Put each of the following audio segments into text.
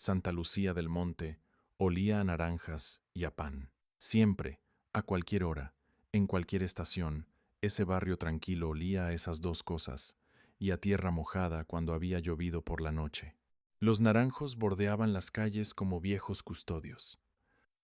Santa Lucía del Monte, olía a naranjas y a pan. Siempre, a cualquier hora, en cualquier estación, ese barrio tranquilo olía a esas dos cosas, y a tierra mojada cuando había llovido por la noche. Los naranjos bordeaban las calles como viejos custodios.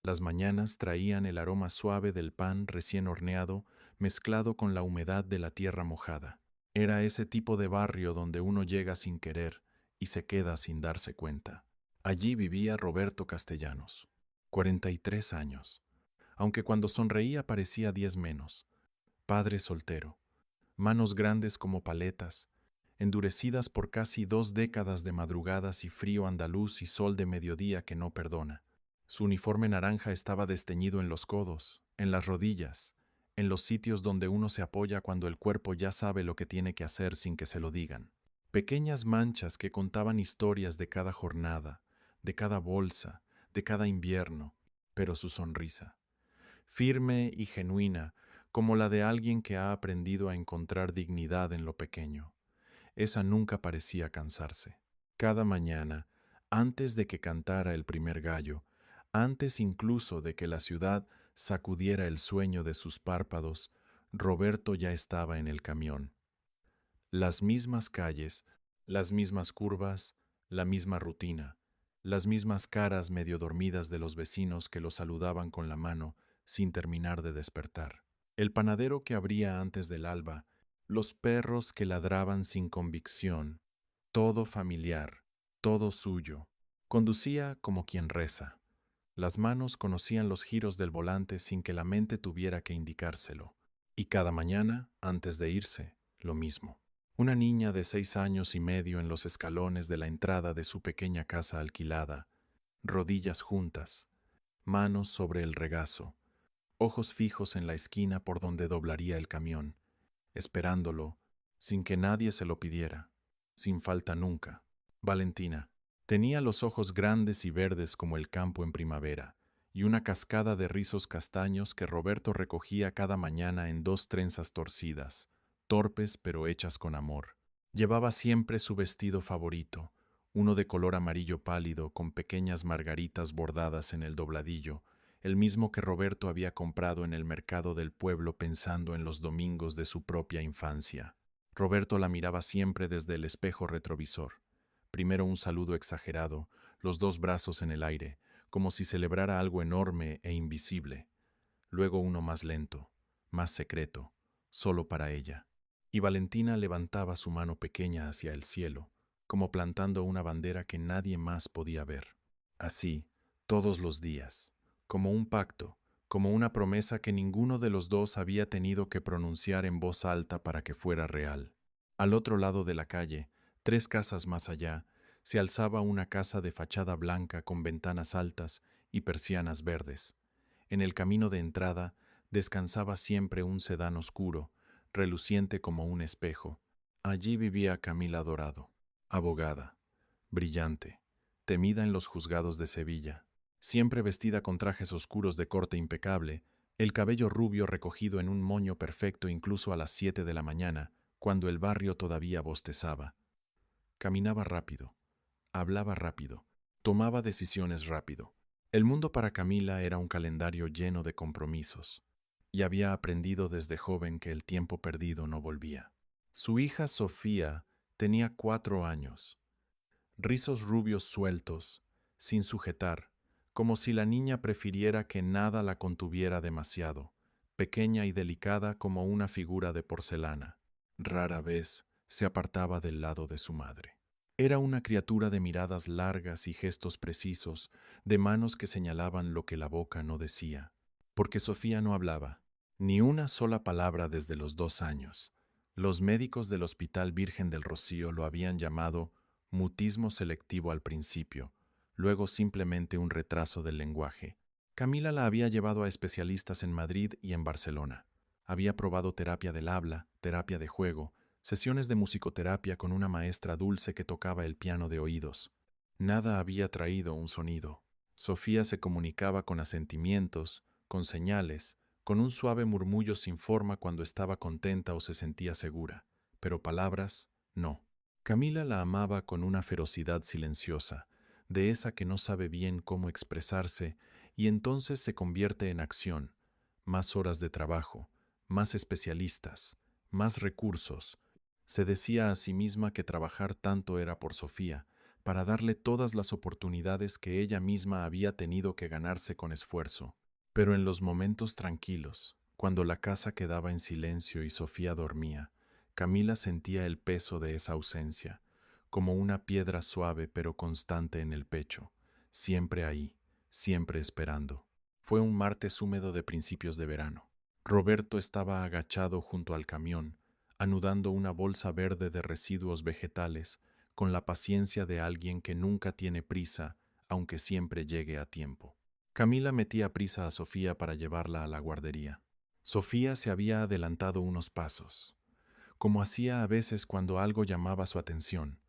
Las mañanas traían el aroma suave del pan recién horneado mezclado con la humedad de la tierra mojada. Era ese tipo de barrio donde uno llega sin querer y se queda sin darse cuenta. Allí vivía Roberto Castellanos, 43 años, aunque cuando sonreía parecía 10 menos. Padre soltero, manos grandes como paletas, endurecidas por casi 2 décadas de madrugadas y frío andaluz y sol de mediodía que no perdona. Su uniforme naranja estaba desteñido en los codos, en las rodillas, en los sitios donde uno se apoya cuando el cuerpo ya sabe lo que tiene que hacer sin que se lo digan. Pequeñas manchas que contaban historias de cada jornada, de cada bolsa, de cada invierno, pero su sonrisa, firme y genuina, como la de alguien que ha aprendido a encontrar dignidad en lo pequeño. Esa nunca parecía cansarse. Cada mañana, antes de que cantara el primer gallo, antes incluso de que la ciudad sacudiera el sueño de sus párpados, Roberto ya estaba en el camión. Las mismas calles, las mismas curvas, la misma rutina, las mismas caras medio dormidas de los vecinos que lo saludaban con la mano sin terminar de despertar. El panadero que abría antes del alba, los perros que ladraban sin convicción, todo familiar, todo suyo. Conducía como quien reza. Las manos conocían los giros del volante sin que la mente tuviera que indicárselo. Y cada mañana, antes de irse, lo mismo. Una niña de 6 años y medio en los escalones de la entrada de su pequeña casa alquilada, rodillas juntas, manos sobre el regazo, ojos fijos en la esquina por donde doblaría el camión, esperándolo, sin que nadie se lo pidiera, sin falta nunca. Valentina tenía los ojos grandes y verdes como el campo en primavera, y una cascada de rizos castaños que Roberto recogía cada mañana en 2 trenzas torcidas, torpes pero hechas con amor. Llevaba siempre su vestido favorito, uno de color amarillo pálido con pequeñas margaritas bordadas en el dobladillo, el mismo que Roberto había comprado en el mercado del pueblo pensando en los domingos de su propia infancia. Roberto la miraba siempre desde el espejo retrovisor. Primero un saludo exagerado, los 2 brazos en el aire, como si celebrara algo enorme e invisible. Luego uno más lento, más secreto, solo para ella. Y Valentina levantaba su mano pequeña hacia el cielo, como plantando una bandera que nadie más podía ver. Así, todos los días, como un pacto, como una promesa que ninguno de los dos había tenido que pronunciar en voz alta para que fuera real. Al otro lado de la calle, 3 casas más allá, se alzaba una casa de fachada blanca con ventanas altas y persianas verdes. En el camino de entrada descansaba siempre un sedán oscuro, reluciente como un espejo. Allí vivía Camila Dorado, abogada, brillante, temida en los juzgados de Sevilla, siempre vestida con trajes oscuros de corte impecable, el cabello rubio recogido en un moño perfecto incluso a las 7 de la mañana, cuando el barrio todavía bostezaba. Caminaba rápido, hablaba rápido, tomaba decisiones rápido. El mundo para Camila era un calendario lleno de compromisos, y había aprendido desde joven que el tiempo perdido no volvía. Su hija Sofía tenía 4 años, rizos rubios sueltos, sin sujetar, como si la niña prefiriera que nada la contuviera demasiado, pequeña y delicada como una figura de porcelana. Rara vez se apartaba del lado de su madre. Era una criatura de miradas largas y gestos precisos, de manos que señalaban lo que la boca no decía, porque Sofía no hablaba, ni una sola palabra desde los 2 años. Los médicos del Hospital Virgen del Rocío lo habían llamado mutismo selectivo al principio, luego simplemente un retraso del lenguaje. Camila la había llevado a especialistas en Madrid y en Barcelona. Había probado terapia del habla, terapia de juego, sesiones de musicoterapia con una maestra dulce que tocaba el piano de oídos. Nada había traído un sonido. Sofía se comunicaba con asentimientos, con señales, con un suave murmullo sin forma cuando estaba contenta o se sentía segura, pero palabras, no. Camila la amaba con una ferocidad silenciosa, de esa que no sabe bien cómo expresarse y entonces se convierte en acción, más horas de trabajo, más especialistas, más recursos. Se decía a sí misma que trabajar tanto era por Sofía, para darle todas las oportunidades que ella misma había tenido que ganarse con esfuerzo. Pero en los momentos tranquilos, cuando la casa quedaba en silencio y Sofía dormía, Camila sentía el peso de esa ausencia, como una piedra suave pero constante en el pecho, siempre ahí, siempre esperando. Fue un martes húmedo de principios de verano. Roberto estaba agachado junto al camión, anudando una bolsa verde de residuos vegetales, con la paciencia de alguien que nunca tiene prisa, aunque siempre llegue a tiempo. Camila metía prisa a Sofía para llevarla a la guardería. Sofía se había adelantado unos pasos, como hacía a veces cuando algo llamaba su atención,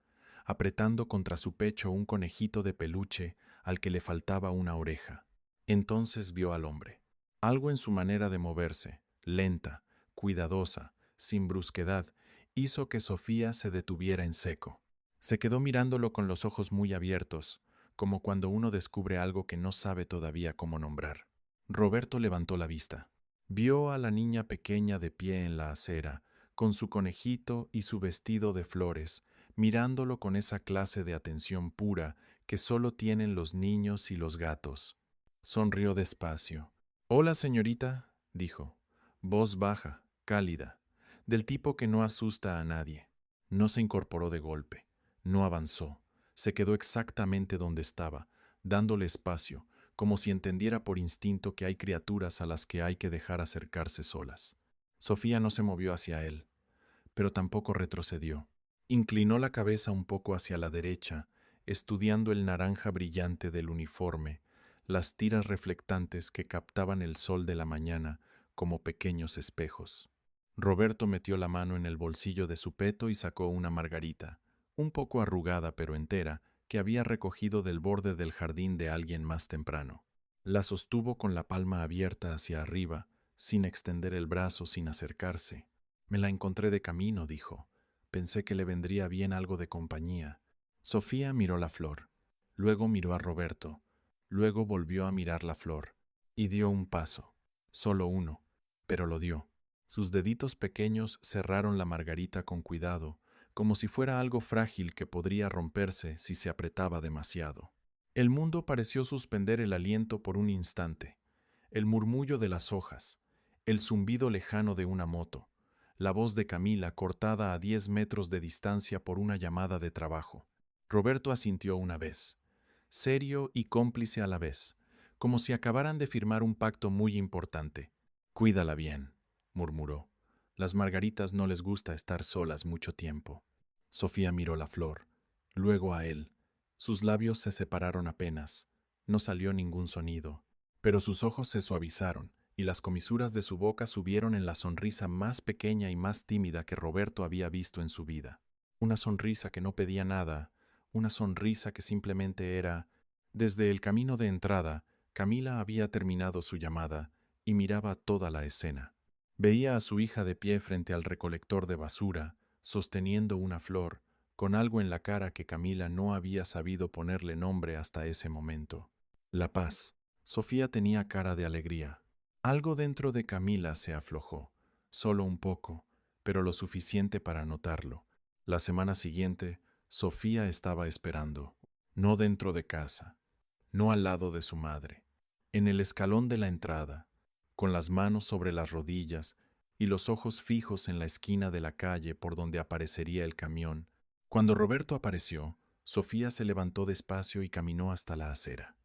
apretando contra su pecho un conejito de peluche al que le faltaba una oreja. Entonces vio al hombre. Algo en su manera de moverse, lenta, cuidadosa, sin brusquedad, hizo que Sofía se detuviera en seco. Se quedó mirándolo con los ojos muy abiertos, como cuando uno descubre algo que no sabe todavía cómo nombrar. Roberto levantó la vista. Vio a la niña pequeña de pie en la acera, con su conejito y su vestido de flores, mirándolo con esa clase de atención pura que solo tienen los niños y los gatos. Sonrió despacio. «Hola, señorita», dijo, voz baja, cálida, del tipo que no asusta a nadie. No se incorporó de golpe, no avanzó, se quedó exactamente donde estaba, dándole espacio, como si entendiera por instinto que hay criaturas a las que hay que dejar acercarse solas. Sofía no se movió hacia él, pero tampoco retrocedió. Inclinó la cabeza un poco hacia la derecha, estudiando el naranja brillante del uniforme, las tiras reflectantes que captaban el sol de la mañana como pequeños espejos. Roberto metió la mano en el bolsillo de su peto y sacó una margarita, un poco arrugada pero entera, que había recogido del borde del jardín de alguien más temprano. La sostuvo con la palma abierta hacia arriba, sin extender el brazo, sin acercarse. «Me la encontré de camino», dijo. «Pensé que le vendría bien algo de compañía». Sofía miró la flor, luego miró a Roberto, luego volvió a mirar la flor, y dio un paso, solo uno, pero lo dio. Sus deditos pequeños cerraron la margarita con cuidado, como si fuera algo frágil que podría romperse si se apretaba demasiado. El mundo pareció suspender el aliento por un instante. El murmullo de las hojas, el zumbido lejano de una moto, la voz de Camila cortada a 10 metros de distancia por una llamada de trabajo. Roberto asintió una vez, serio y cómplice a la vez, como si acabaran de firmar un pacto muy importante. «Cuídala bien», murmuró. «Las margaritas no les gusta estar solas mucho tiempo». Sofía miró la flor, luego a él. Sus labios se separaron apenas. No salió ningún sonido, pero sus ojos se suavizaron y las comisuras de su boca subieron en la sonrisa más pequeña y más tímida que Roberto había visto en su vida. Una sonrisa que no pedía nada, una sonrisa que simplemente era. Desde el camino de entrada, Camila había terminado su llamada y miraba toda la escena. Veía a su hija de pie frente al recolector de basura, sosteniendo una flor, con algo en la cara que Camila no había sabido ponerle nombre hasta ese momento. La paz. Sofía tenía cara de alegría. Algo dentro de Camila se aflojó, solo un poco, pero lo suficiente para notarlo. La semana siguiente, Sofía estaba esperando, no dentro de casa, no al lado de su madre, en el escalón de la entrada, con las manos sobre las rodillas y los ojos fijos en la esquina de la calle por donde aparecería el camión. Cuando Roberto apareció, Sofía se levantó despacio y caminó hasta la acera.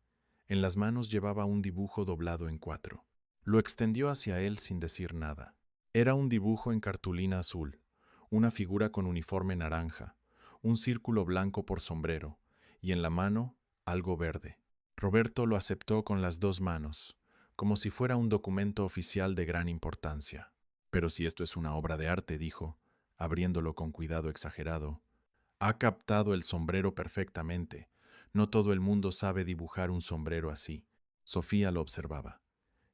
En las manos llevaba un dibujo doblado en 4. Lo extendió hacia él sin decir nada. Era un dibujo en cartulina azul, una figura con uniforme naranja, un círculo blanco por sombrero, y en la mano algo verde. Roberto lo aceptó con las 2 manos, como si fuera un documento oficial de gran importancia. «Pero si esto es una obra de arte», dijo, abriéndolo con cuidado exagerado. «Ha captado el sombrero perfectamente. No todo el mundo sabe dibujar un sombrero así». Sofía lo observaba,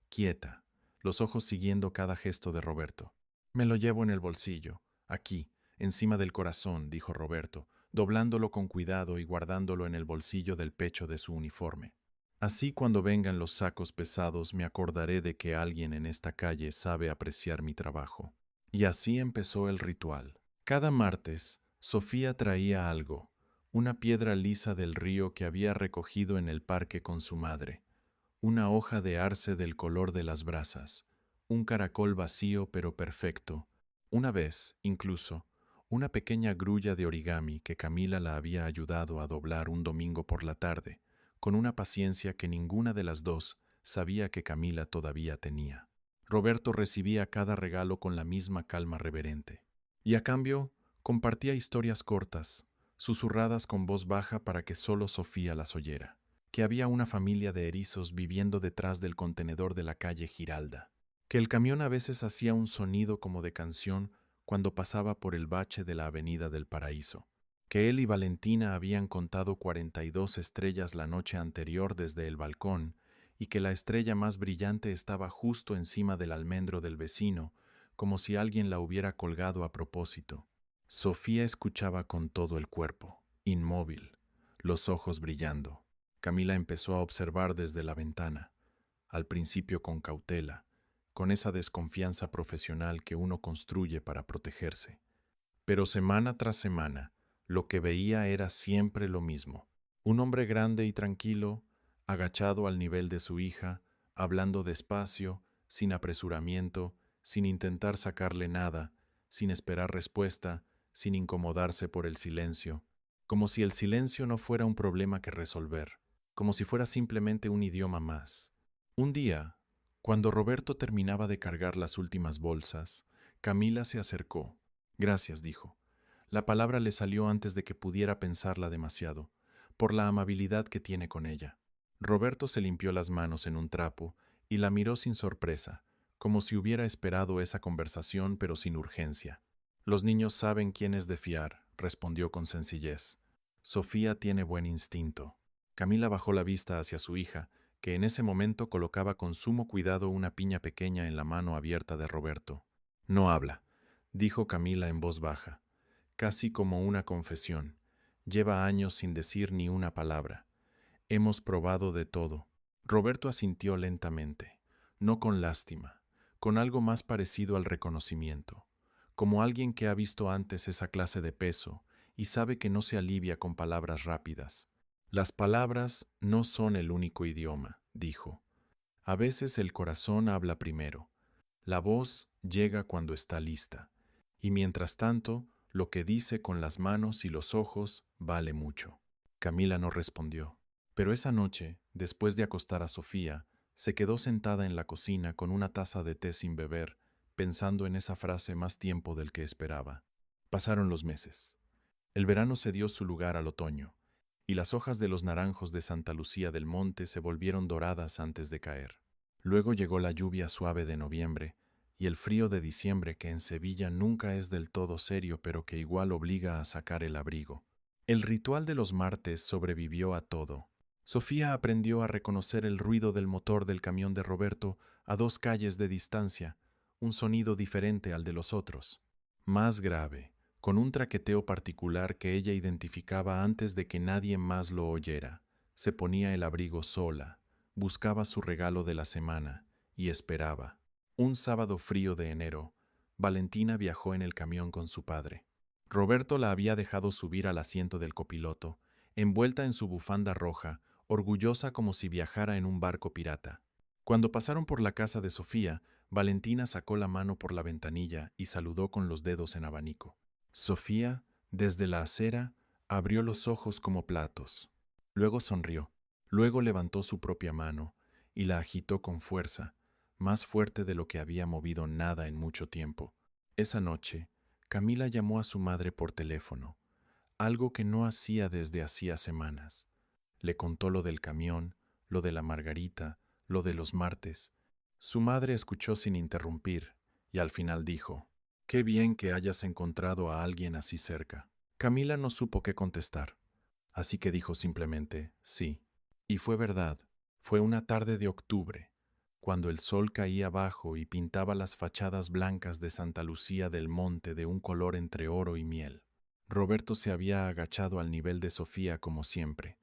quieta, los ojos siguiendo cada gesto de Roberto. «Me lo llevo en el bolsillo, aquí, encima del corazón», dijo Roberto, doblándolo con cuidado y guardándolo en el bolsillo del pecho de su uniforme. Así cuando vengan los sacos pesados me acordaré de que alguien en esta calle sabe apreciar mi trabajo. Y así empezó el ritual. Cada martes, Sofía traía algo, una piedra lisa del río que había recogido en el parque con su madre, una hoja de arce del color de las brasas, un caracol vacío pero perfecto, una vez, incluso, una pequeña grulla de origami que Camila la había ayudado a doblar un domingo por la tarde, con una paciencia que ninguna de las dos sabía que Camila todavía tenía. Roberto recibía cada regalo con la misma calma reverente. Y a cambio, compartía historias cortas, susurradas con voz baja para que solo Sofía las oyera, que había una familia de erizos viviendo detrás del contenedor de la calle Giralda, que el camión a veces hacía un sonido como de canción cuando pasaba por el bache de la Avenida del Paraíso, que él y Valentina habían contado 42 estrellas la noche anterior desde el balcón y que la estrella más brillante estaba justo encima del almendro del vecino, como si alguien la hubiera colgado a propósito. Sofía escuchaba con todo el cuerpo, inmóvil, los ojos brillando. Camila empezó a observar desde la ventana, al principio con cautela, con esa desconfianza profesional que uno construye para protegerse. Pero semana tras semana, lo que veía era siempre lo mismo. Un hombre grande y tranquilo, agachado al nivel de su hija, hablando despacio, sin apresuramiento, sin intentar sacarle nada, sin esperar respuesta, sin incomodarse por el silencio, como si el silencio no fuera un problema que resolver, como si fuera simplemente un idioma más. Un día, cuando Roberto terminaba de cargar las últimas bolsas, Camila se acercó. Gracias, dijo. La palabra le salió antes de que pudiera pensarla demasiado, por la amabilidad que tiene con ella. Roberto se limpió las manos en un trapo y la miró sin sorpresa, como si hubiera esperado esa conversación pero sin urgencia. Los niños saben quién es de fiar, respondió con sencillez. Sofía tiene buen instinto. Camila bajó la vista hacia su hija, que en ese momento colocaba con sumo cuidado una piña pequeña en la mano abierta de Roberto. No habla, dijo Camila en voz baja, casi como una confesión. Lleva años sin decir ni una palabra. Hemos probado de todo. Roberto asintió lentamente, no con lástima, con algo más parecido al reconocimiento, como alguien que ha visto antes esa clase de peso y sabe que no se alivia con palabras rápidas. Las palabras no son el único idioma, dijo. A veces el corazón habla primero. La voz llega cuando está lista, y mientras tanto, lo que dice con las manos y los ojos vale mucho. Camila no respondió, pero esa noche, después de acostar a Sofía, se quedó sentada en la cocina con una taza de té sin beber, pensando en esa frase más tiempo del que esperaba. Pasaron los meses. El verano cedió su lugar al otoño, y las hojas de los naranjos de Santa Lucía del Monte se volvieron doradas antes de caer. Luego llegó la lluvia suave de noviembre y el frío de diciembre que en Sevilla nunca es del todo serio pero que igual obliga a sacar el abrigo. El ritual de los martes sobrevivió a todo. Sofía aprendió a reconocer el ruido del motor del camión de Roberto a 2 calles de distancia, un sonido diferente al de los otros, más grave, con un traqueteo particular que ella identificaba antes de que nadie más lo oyera. Se ponía el abrigo sola, buscaba su regalo de la semana y esperaba. Un sábado frío de enero, Valentina viajó en el camión con su padre. Roberto la había dejado subir al asiento del copiloto, envuelta en su bufanda roja, orgullosa como si viajara en un barco pirata. Cuando pasaron por la casa de Sofía, Valentina sacó la mano por la ventanilla y saludó con los dedos en abanico. Sofía, desde la acera, abrió los ojos como platos. Luego sonrió. Luego levantó su propia mano y la agitó con fuerza, más fuerte de lo que había movido nada en mucho tiempo. Esa noche, Camila llamó a su madre por teléfono, algo que no hacía desde hacía semanas. Le contó lo del camión, lo de la margarita, lo de los martes. Su madre escuchó sin interrumpir y al final dijo: «Qué bien que hayas encontrado a alguien así cerca». Camila no supo qué contestar, así que dijo simplemente «sí». Y fue verdad. Fue una tarde de octubre, cuando el sol caía bajo y pintaba las fachadas blancas de Santa Lucía del Monte de un color entre oro y miel. Roberto se había agachado al nivel de Sofía como siempre,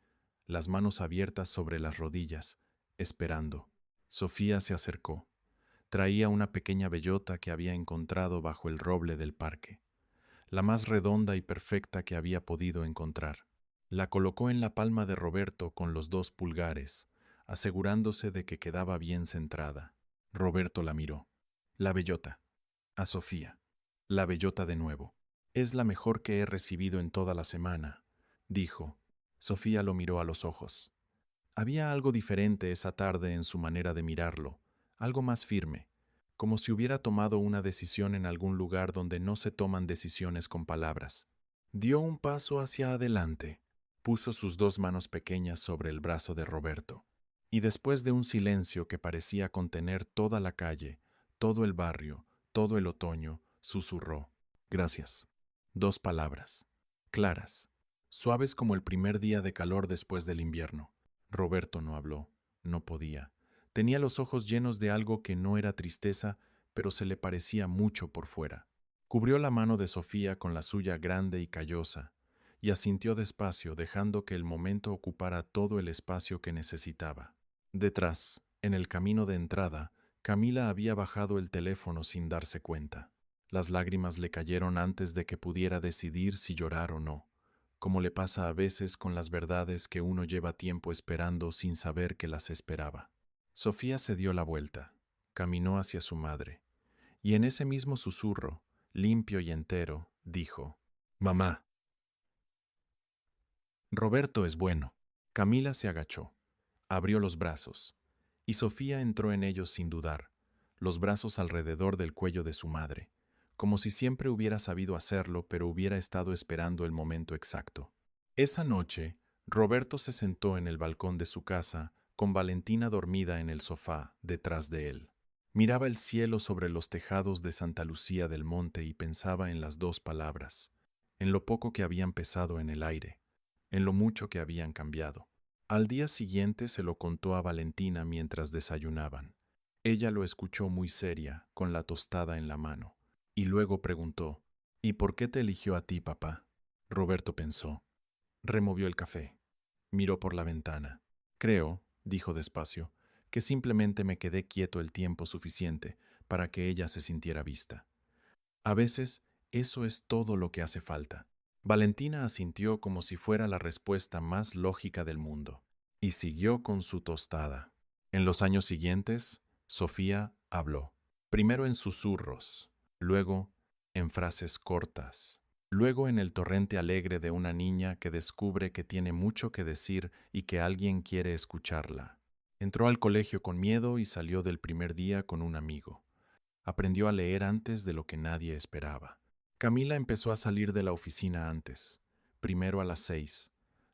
las manos abiertas sobre las rodillas, esperando. Sofía se acercó. Traía una pequeña bellota que había encontrado bajo el roble del parque, la más redonda y perfecta que había podido encontrar. La colocó en la palma de Roberto con los 2 pulgares, asegurándose de que quedaba bien centrada. Roberto la miró. La bellota. A Sofía. La bellota de nuevo. Es la mejor que he recibido en toda la semana, dijo. Sofía lo miró a los ojos. Había algo diferente esa tarde en su manera de mirarlo, algo más firme, como si hubiera tomado una decisión en algún lugar donde no se toman decisiones con palabras. Dio un paso hacia adelante, puso sus 2 manos pequeñas sobre el brazo de Roberto, y después de un silencio que parecía contener toda la calle, todo el barrio, todo el otoño, susurró: «Gracias». 2 palabras, claras, suaves como el primer día de calor después del invierno. Roberto no habló, no podía. Tenía los ojos llenos de algo que no era tristeza, pero se le parecía mucho por fuera. Cubrió la mano de Sofía con la suya grande y callosa, y asintió despacio, dejando que el momento ocupara todo el espacio que necesitaba. Detrás, en el camino de entrada, Camila había bajado el teléfono sin darse cuenta. Las lágrimas le cayeron antes de que pudiera decidir si llorar o no, como le pasa a veces con las verdades que uno lleva tiempo esperando sin saber que las esperaba. Sofía se dio la vuelta, caminó hacia su madre, y en ese mismo susurro, limpio y entero, dijo: «Mamá, Roberto es bueno». Camila se agachó, abrió los brazos, y Sofía entró en ellos sin dudar, los brazos alrededor del cuello de su madre, como si siempre hubiera sabido hacerlo, pero hubiera estado esperando el momento exacto. Esa noche, Roberto se sentó en el balcón de su casa, con Valentina dormida en el sofá, detrás de él. Miraba el cielo sobre los tejados de Santa Lucía del Monte y pensaba en las 2 palabras, en lo poco que habían pesado en el aire, en lo mucho que habían cambiado. Al día siguiente se lo contó a Valentina mientras desayunaban. Ella lo escuchó muy seria, con la tostada en la mano, y luego preguntó: «¿Y por qué te eligió a ti, papá?». Roberto pensó. Removió el café. Miró por la ventana. «Creo», dijo despacio, «que simplemente me quedé quieto el tiempo suficiente para que ella se sintiera vista. A veces, eso es todo lo que hace falta». Valentina asintió como si fuera la respuesta más lógica del mundo, y siguió con su tostada. En los años siguientes, Sofía habló, primero en susurros, luego en frases cortas, luego en el torrente alegre de una niña que descubre que tiene mucho que decir y que alguien quiere escucharla. Entró al colegio con miedo y salió del primer día con un amigo. Aprendió a leer antes de lo que nadie esperaba. Camila empezó a salir de la oficina antes, primero a las 6,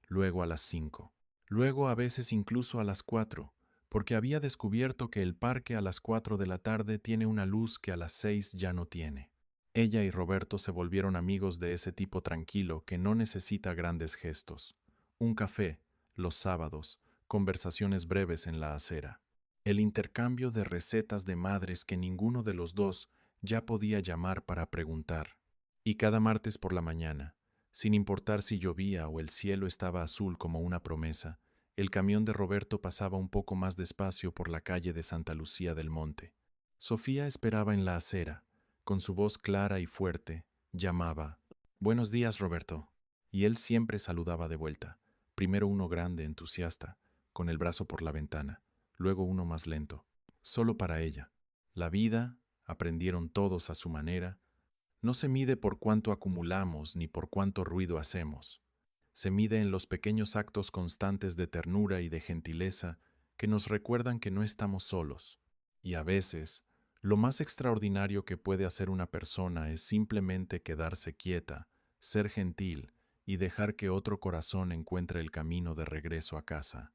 luego a las 5, luego a veces incluso a las 4, porque había descubierto que el parque a las 4 de la tarde tiene una luz que a las 6 ya no tiene. Ella y Roberto se volvieron amigos de ese tipo tranquilo que no necesita grandes gestos. Un café, los sábados, conversaciones breves en la acera. El intercambio de recetas de madres que ninguno de los dos ya podía llamar para preguntar. Y cada martes por la mañana, sin importar si llovía o el cielo estaba azul como una promesa, el camión de Roberto pasaba un poco más despacio por la calle de Santa Lucía del Monte. Sofía esperaba en la acera. Con su voz clara y fuerte, llamaba: «Buenos días, Roberto». Y él siempre saludaba de vuelta, primero uno grande, entusiasta, con el brazo por la ventana, luego uno más lento, solo para ella. La vida, aprendieron todos a su manera, no se mide por cuánto acumulamos ni por cuánto ruido hacemos. Se mide en los pequeños actos constantes de ternura y de gentileza que nos recuerdan que no estamos solos. Y a veces, lo más extraordinario que puede hacer una persona es simplemente quedarse quieta, ser gentil y dejar que otro corazón encuentre el camino de regreso a casa.